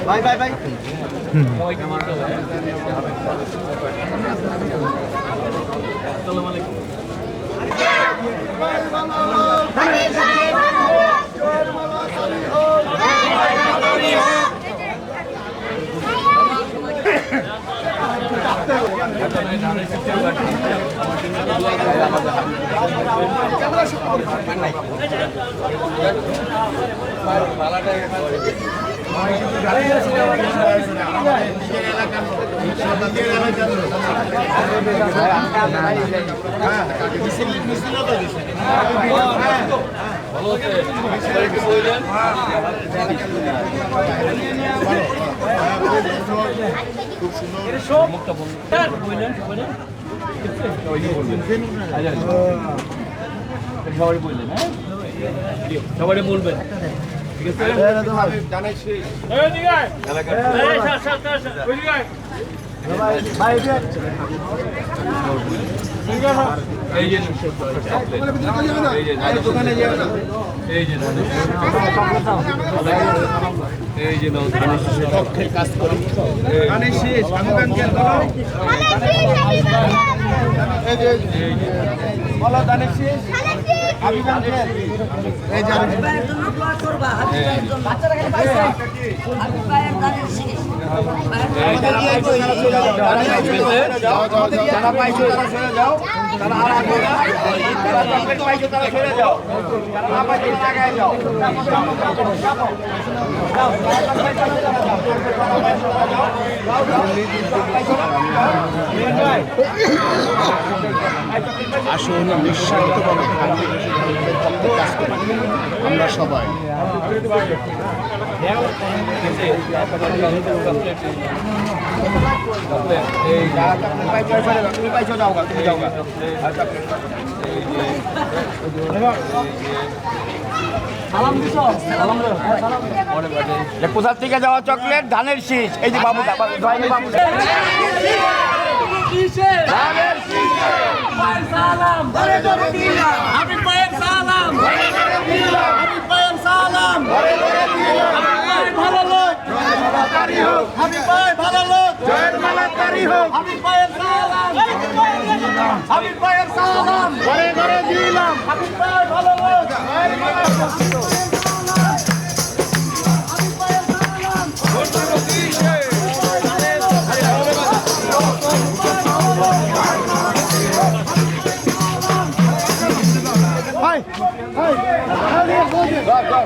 ভাই ভাই ভাই আসসালামু আলাইকুম। সবাই বললেন, হ্যাঁ সবাই বলবেন, ঠিক আছে? এই যে কাজ করি বলো দানের শেষ যারা পাইছো তারা সরে যাও, যারা চকলেট পাইছো তারা সরে যাও, যারা না পাইছো জায়গায় যাও। আসুন নিঃস্বার্থভাবে কাজ করি আমরা সবাই। কোথার থেকে যাওয়া চকলেট ধানের শীষ, এই যে বাবু Hey!